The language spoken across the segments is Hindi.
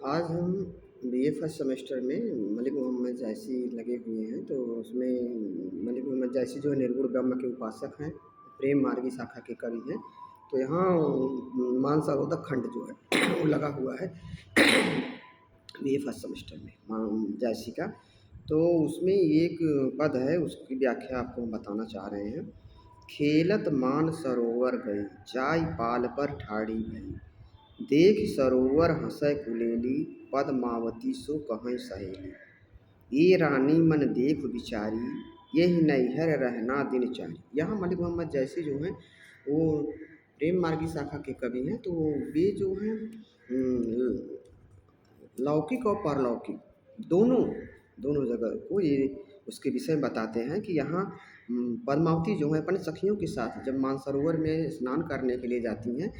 आज हम बीए फर्स्ट सेमेस्टर में मलिक मोहम्मद जैसी लगे हुए हैं। तो उसमें मलिक मोहम्मद जैसी जो है निर्गुण ब्रह्म के उपासक हैं, प्रेम मार्गी शाखा के कवि हैं। तो यहाँ मानसरोवर खंड जो है वो लगा हुआ है बीए फर्स्ट सेमेस्टर में जैसी का। तो उसमें एक पद है, उसकी व्याख्या आपको हम बताना चाह रहे हैं। खेलत मान सरोवर गई, जाय पाल पर ठाड़ी भई। देख सरोवर हँसय कुलेली, पद्मावती सो कहै सहेली। ये रानी मन देख विचारी, यही नैहर रहना दिनचारी। यहाँ मलिक मोहम्मद जैसी जो हैं वो प्रेम मार्गी शाखा के कवि हैं। तो वे जो हैं लौकिक और पारलौकिक दोनों दोनों जगह को ये उसके विषय में बताते हैं कि यहाँ पद्मावती जो है अपने सखियों के साथ जब मानसरोवर में स्नान करने के लिए जाती हैं,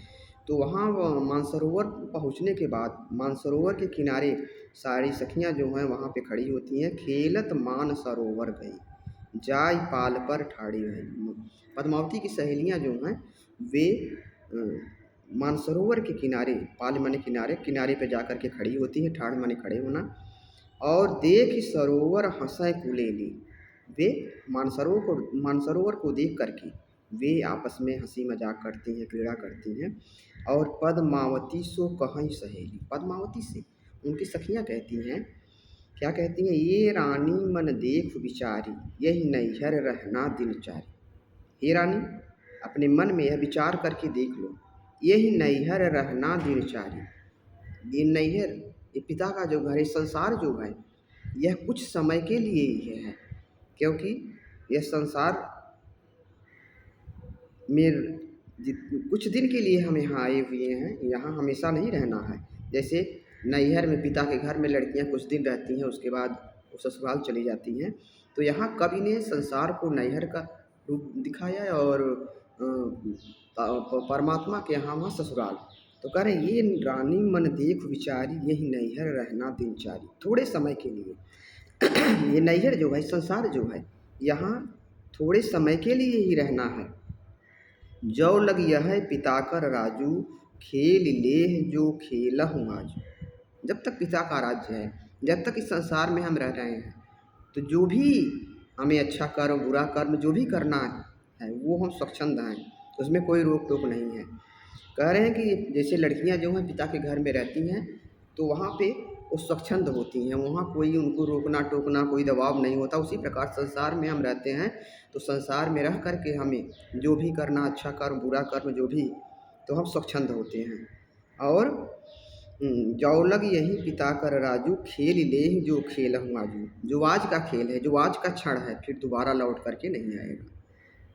तो वहाँ मानसरोवर पहुँचने के बाद मानसरोवर के किनारे सारी सखियाँ जो हैं वहाँ पे खड़ी होती हैं। खेलत मान सरोवर गई, जाय पाल पर ठाड़ी भई। पद्मावती की सहेलियाँ जो हैं वे मानसरोवर के किनारे, पाल माने किनारे, किनारे पे जाकर के खड़ी होती हैं, ठाड़ माने खड़े होना। और देख सरोवर हँसय कुलेली, वे मानसरोवर को देख करके वे आपस में हंसी मजाक करती हैं, क्रीड़ा करती हैं। और पद्मावती सो कहै सहेली, पद्मावती से उनकी सखियाँ कहती हैं, क्या कहती हैं? ये रानी मन देख विचारी, यही नैहर रहना दिनचारी। हे रानी, अपने मन में यह विचार करके देख लो, यही नैहर रहना दिनचारी। ये नैहर, ये पिता का जो घर है, संसार जो है, यह कुछ समय के लिए ही है। क्योंकि यह संसार में कुछ दिन के लिए हम यहाँ आए हुए हैं, यहाँ हमेशा नहीं रहना है। जैसे नैहर में पिता के घर में लड़कियाँ कुछ दिन रहती हैं, उसके बाद वो ससुराल चली जाती हैं। तो यहाँ कवि ने संसार को नैहर का रूप दिखाया है और परमात्मा के यहाँ वहाँ ससुराल। तो कह रहे ये रानी मन देख विचारी, यही नैहर रहना दिनचारी। थोड़े समय के लिए ये नैहर जो है, संसार जो है, यहाँ थोड़े समय के लिए ही रहना है। जौ लग यह पिता कर राजू, खेल लेह जो खेलहु आजू। जब तक पिता का राज्य है, जब तक इस संसार में हम रह रहे हैं, तो जो भी हमें अच्छा कर्म बुरा कर्म जो भी करना है वो हम स्वच्छंद हैं, उसमें कोई रोक टोक नहीं है। कह रहे हैं कि जैसे लड़कियां जो हैं पिता के घर में रहती हैं, तो वहाँ पे वो स्वच्छंद होती हैं, वहाँ कोई उनको रोकना टोकना कोई दबाव नहीं होता। उसी प्रकार संसार में हम रहते हैं, तो संसार में रह कर के हमें जो भी करना, अच्छा कर्म बुरा कर्म जो भी, तो हम स्वच्छंद होते हैं। और जौलग यही पिता कर राजू, खेल लेह जो खेलहु आजू। जो आज का खेल है, जो आज का क्षण है, फिर दोबारा लौट करके नहीं आएगा।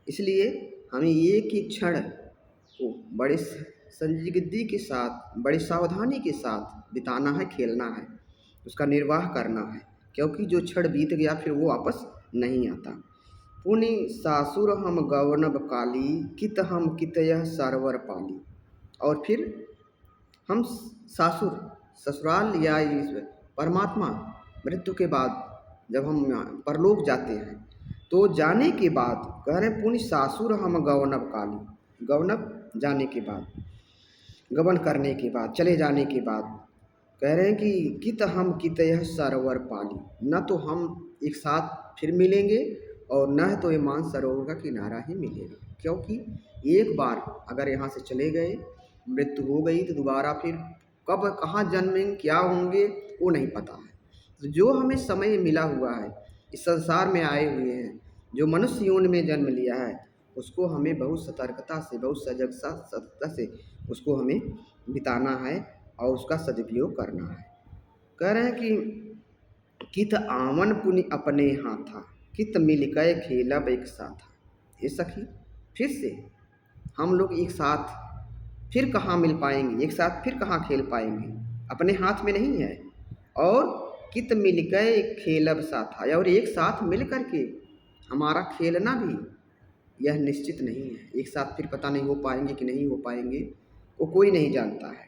इसलिए हमें एक ही क्षण को बड़े संजीदगी के साथ, बड़ी सावधानी के साथ बिताना है, खेलना है, उसका निर्वाह करना है। क्योंकि जो क्षण बीत गया फिर वो वापस नहीं आता। पुनि सासुर हम गौनब काली, कित हम कित यह सरवर पाली। और फिर हम सासुर, ससुराल या इस परमात्मा मृत्यु के बाद जब हम परलोक जाते हैं, तो जाने के बाद कह रहे पुनि सासुर हम गौनब काली। गौनब जाने के बाद, गमन करने के बाद, चले जाने के बाद कह रहे हैं कि कित हम कित यह सरोवर पाली। न तो हम एक साथ फिर मिलेंगे और न तो ये मानसरोवर का किनारा ही मिलेगा। क्योंकि एक बार अगर यहाँ से चले गए, मृत्यु हो गई, तो दोबारा फिर कब कहाँ जन्मेंगे, क्या होंगे, वो नहीं पता है। तो जो हमें समय मिला हुआ है, इस संसार में आए हुए हैं, जो मनुष्य योनि में जन्म लिया है, उसको हमें बहुत सतर्कता से, बहुत सतर्कता से उसको हमें बिताना है और उसका सदुपयोग करना है। कह रहे हैं कि कित आवन पुनि अपने हाथा, कित मिल गए खेलब एक साथ। ये सखी, फिर से हम लोग एक साथ फिर कहाँ मिल पाएंगे, एक साथ फिर कहाँ खेल पाएंगे, अपने हाथ में नहीं है। और कित मिल गए खेलब साथ, और एक साथ मिल करके हमारा खेलना भी यह निश्चित नहीं है। एक साथ फिर पता नहीं हो पाएंगे कि नहीं हो पाएंगे, वो कोई नहीं जानता है।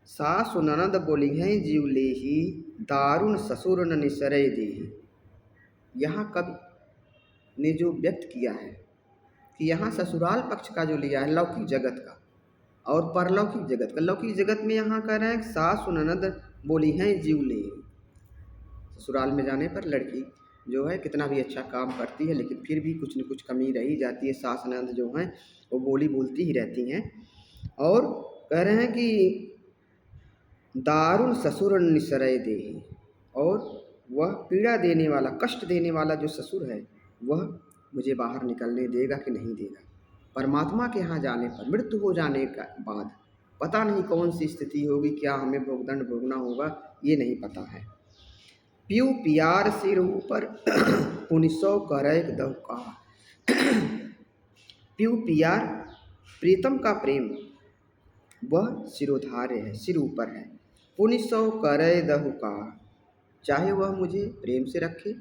सासु ननद बोली हैं जीव लेही, दारुण ससुर न निसरय देही। यहाँ कवि ने जो व्यक्त किया है कि यहाँ ससुराल पक्ष का जो लिया है लौकिक जगत का और परलौकिक जगत का। लौकिक जगत में यहाँ कह रहे हैं सासु ननद बोली हैं जीव ले। ससुराल में जाने पर लड़की जो है कितना भी अच्छा काम करती है, लेकिन फिर भी कुछ न कुछ कमी रही जाती है। सास ननद जो हैं वो बोली बोलती ही रहती हैं। और कह रहे हैं कि दारुण ससुर निसरय देहि, और वह पीड़ा देने वाला, कष्ट देने वाला जो ससुर है वह मुझे बाहर निकलने देगा कि नहीं देगा। परमात्मा के यहाँ जाने पर, मृत्यु हो जाने का बाद पता नहीं कौन सी स्थिति होगी, क्या हमें भोगदंड भोगना होगा, ये नहीं पता है। पियू पियार सिर ऊपर पुनि सौ करैक दहु कहा। पियू पियार, प्रीतम का प्रेम वह सिरोधार्य है, सिर ऊपर है। पुनि सौ करय दहु कहा, चाहे वह मुझे प्रेम से रखे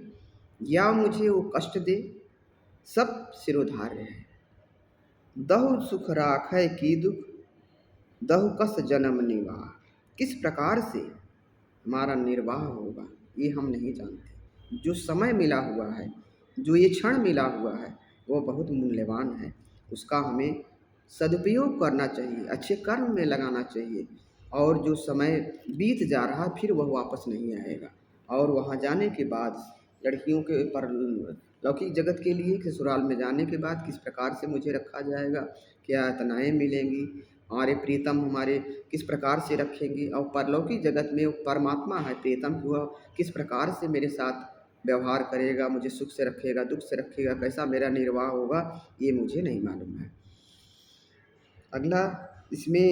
या मुझे वो कष्ट दे, सब सिरोधार्य है। दहु सुख राखै की दुख, दहु कस जन्म निर्वाह। किस प्रकार से हमारा निर्वाह होगा ये हम नहीं जानते। जो समय मिला हुआ है, जो ये क्षण मिला हुआ है, वो बहुत मूल्यवान है। उसका हमें सदुपयोग करना चाहिए, अच्छे कर्म में लगाना चाहिए। और जो समय बीत जा रहा फिर वह वापस नहीं आएगा। और वहाँ जाने के बाद लड़कियों के पर लौकिक जगत के लिए ससुराल में जाने के बाद किस प्रकार से मुझे रखा जाएगा, क्या यातनाएँ मिलेंगी, हमारे प्रीतम हमारे किस प्रकार से रखेंगे, और परलौकिक जगत में वो परमात्मा है प्रीतम, वह किस प्रकार से मेरे साथ व्यवहार करेगा, मुझे सुख से रखेगा, दुख से रखेगा, कैसा मेरा निर्वाह होगा, ये मुझे नहीं मालूम है। अगला इसमें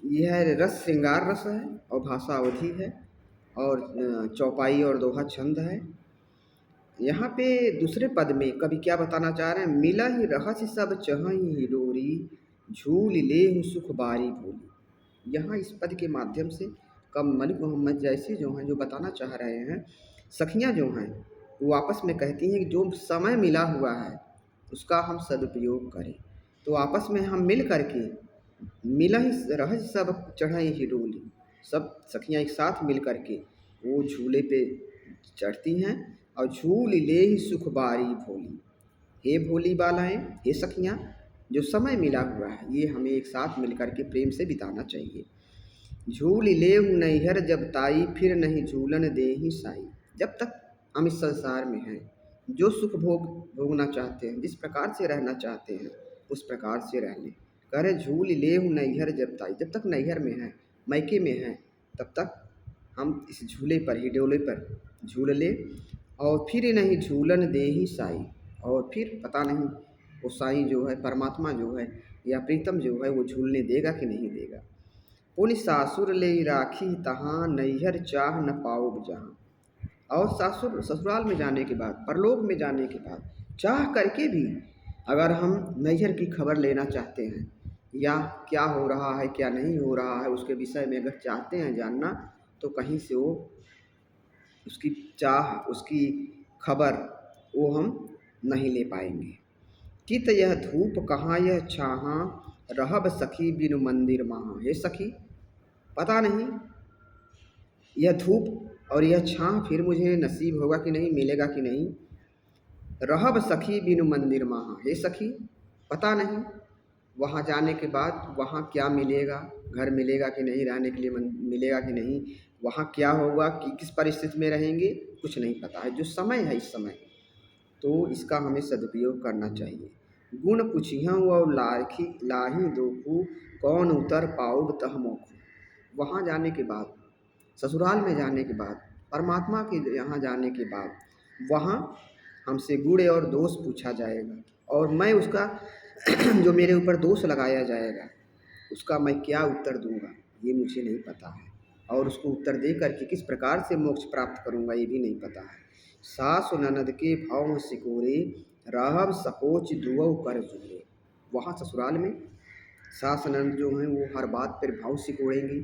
यह है रस श्रृंगार रस है और भाषा अवधि है और चौपाई और दोहा छंद है। यहाँ पे दूसरे पद में कवि क्या बताना चाह रहे हैं, मिला ही रहस्य सब चहई डोरी, झूल लेहु सुख बारी भोली। यहाँ इस पद के माध्यम से कम मलिक मोहम्मद जैसी जो हैं जो बताना चाह रहे हैं, सखियाँ जो हैं वो आपस में कहती हैं कि जो समय मिला हुआ है उसका हम सदुपयोग करें। तो आपस में हम मिल करके मिला ही रहस्य सब चढ़ाई ही डोली, सब सखियाँ एक साथ मिल करके वो झूले पे चढ़ती हैं और झूल ले ही सुख बारी भोली। हे भोली बालाएँ, हे सखियाँ, जो समय मिला हुआ है ये हमें एक साथ मिल कर के प्रेम से बिताना चाहिए। झूल लेहु नैहर जब ताई, फिर नहीं झूलन देहि साई। जब तक हम इस संसार में हैं, जो सुख भोगना चाहते हैं, जिस प्रकार से रहना चाहते हैं उस प्रकार से रह लें। कह रहे झूल लेहु नैहर जब ताई, जब तक नैहर में हैं, मैके में हैं, तब तक हम इस झूले पर ही, डोले पर झूल लें। और फिर नहीं झूलन देहि साई, और फिर पता नहीं वो साई जो है, परमात्मा जो है या प्रीतम जो है वो झूलने देगा कि नहीं देगा। पुनि सासुर ले राखी तहाँ, नैहर चाह न पाओ जहाँ। और ससुराल में जाने के बाद, परलोक में जाने के बाद चाह करके भी अगर हम नैहर की खबर लेना चाहते हैं या क्या हो रहा है क्या नहीं हो रहा है उसके विषय में अगर चाहते हैं जानना, तो कहीं से वो उसकी चाह, उसकी खबर वो हम नहीं ले पाएंगे। कित यह धूप कहाँ यह छाहाँ, रहब सखी बिनु मंदिर महाँ। हे सखी, पता नहीं यह धूप और यह छाँ फिर मुझे नसीब होगा कि नहीं, मिलेगा कि नहीं। रहब सखी बिनु मंदिर महाँ, हे सखी, पता नहीं वहाँ जाने के बाद वहाँ क्या मिलेगा, घर मिलेगा कि नहीं, रहने के लिए मिलेगा कि नहीं, वहाँ क्या होगा, कि किस परिस्थिति में रहेंगे, कुछ नहीं पता है। जो समय है इस समय, तो इसका हमें सदुपयोग करना चाहिए। गुण पुछिहूँ और लाही दोखू, कौन उतर पाऊब तह मोखू। वहाँ जाने के बाद, ससुराल में जाने के बाद, परमात्मा के यहाँ जाने के बाद, वहाँ हमसे गुण और दोष पूछा जाएगा और मैं उसका जो मेरे ऊपर दोष लगाया जाएगा उसका मैं क्या उत्तर दूंगा ये मुझे नहीं पता है। और उसको उत्तर दे करके किस प्रकार से मोक्ष प्राप्त करूंगा ये भी नहीं पता है। सास ननद के भाव सिकोरे, रहब सकोच दुअ कर जुरे। वहाँ ससुराल में सास ननद जो हैं वो हर बात पर भाव सिकोड़ेंगी,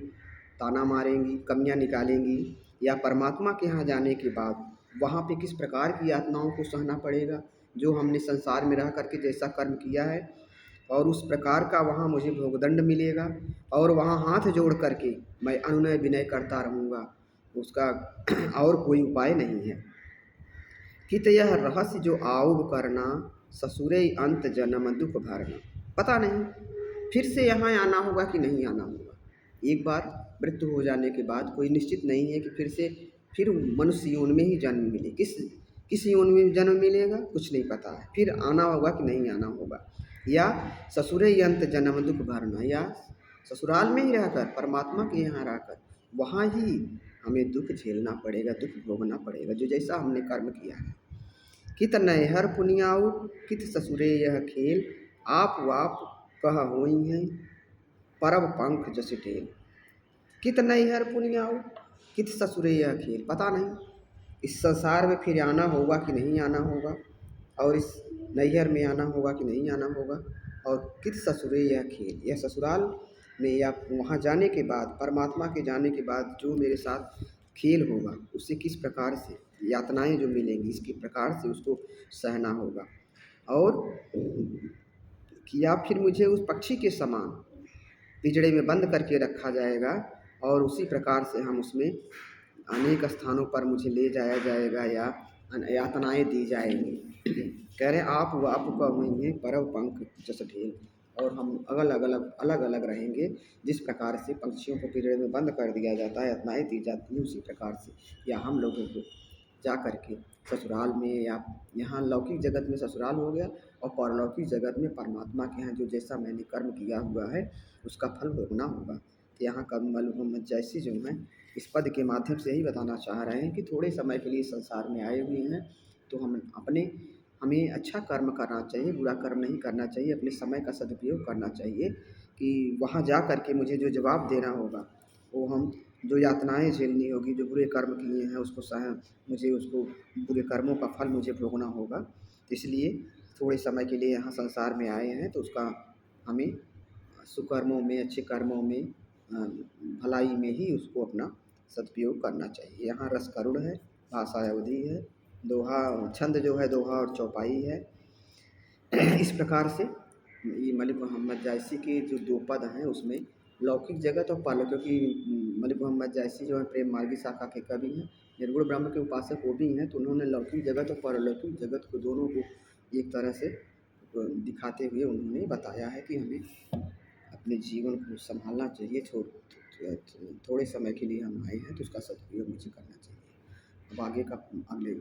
ताना मारेंगी, कमियां निकालेंगी। या परमात्मा के यहाँ जाने के बाद वहाँ पे किस प्रकार की यातनाओं को सहना पड़ेगा, जो हमने संसार में रह करके जैसा कर्म किया है और उस प्रकार का वहाँ मुझे भोगदंड मिलेगा। और वहाँ हाथ जोड़ करके मैं अनुनय विनय करता रहूँगा, उसका और कोई उपाय नहीं है। कित यह रहस्य जो आऊब करना, ससुरे अंत जन्म दुख भरना। पता नहीं फिर से यहाँ आना होगा कि नहीं आना होगा। एक बार मृत्यु हो जाने के बाद कोई निश्चित नहीं है कि फिर मनुष्य योनि में ही जन्म मिले। किस योनि में जन्म मिलेगा कुछ नहीं पता है, फिर आना होगा कि नहीं आना होगा, या ससुरे यंत जन्म दुख भरना, या ससुराल में ही रहकर परमात्मा के यहाँ रहकर वहाँ ही हमें दुख झेलना पड़ेगा, दुख भोगना पड़ेगा, जो जैसा हमने कर्म किया है। कित नैहर पुनियाऊ कित ससुरे यह खेल, आप वाप कह होई हैं परब पंख जस टेल। कित नैहर पुनियाऊ कित ससुरे यह खेल, पता नहीं इस संसार में फिर आना होगा कि नहीं आना होगा, और इस नैहर में आना होगा कि नहीं आना होगा, और कित ससुरे यह खेल, यह ससुराल में या वहाँ जाने के बाद परमात्मा के जाने के बाद जो मेरे साथ खेल होगा, उससे किस प्रकार से यातनाएं जो मिलेंगी, इसके प्रकार से उसको सहना होगा। और कि या फिर मुझे उस पक्षी के समान पिंजड़े में बंद करके रखा जाएगा, और उसी प्रकार से हम उसमें अनेक स्थानों पर मुझे ले जाया जाएगा या यातनाएं दी जाएंगी। कह रहे आप का होंगे परव पंख जस ढेल, और हम अलग अलग रहेंगे। जिस प्रकार से पक्षियों को पिंजड़े में बंद कर दिया जाता है, यातनाएं दी जाती हैं, उसी प्रकार से या हम लोगों को जा कर के ससुराल में, या यहाँ लौकिक जगत में ससुराल हो गया, और पारलौकिक जगत में परमात्मा के यहाँ जो जैसा मैंने कर्म किया हुआ है उसका फल भोगना होगा। तो यहाँ कमल मोहम्मद जैसी जो है इस पद के माध्यम से यही बताना चाह रहे हैं कि थोड़े समय के लिए संसार में आए हुए हैं, तो हमें अच्छा कर्म करना चाहिए, बुरा कर्म नहीं करना चाहिए, अपने समय का सदुपयोग करना चाहिए कि वहाँ जा कर के मुझे जो जवाब देना होगा, वो हम जो यातनाएं झेलनी होगी, जो बुरे कर्म किए हैं मुझे उसको बुरे कर्मों का फल मुझे भोगना होगा। तो इसलिए थोड़े समय के लिए यहाँ संसार में आए हैं, तो उसका हमें सुकर्मों में, अच्छे कर्मों में, भलाई में ही उसको अपना सदुपयोग करना चाहिए। यहाँ रस करुण है, भाषा अवधि है, दोहा छंद जो है दोहा और चौपाई है। इस प्रकार से ये मलिक मोहम्मद जायसी के जो दो पद हैं उसमें लौकिक जगत और पारलौकिक, क्योंकि मलिक मोहम्मद जायसी जो है प्रेम मार्गी शाखा के कवि हैं, निर्गुण ब्रह्म के उपासक वो भी हैं, तो उन्होंने लौकिक जगत और पारलौकिक जगत को दोनों को एक तरह से दिखाते हुए उन्होंने बताया है कि हमें अपने जीवन को संभालना चाहिए। थोड़े समय के लिए हम आए हैं तो उसका सदुपयोग मुझे करना चाहिए। अब आगे का अगले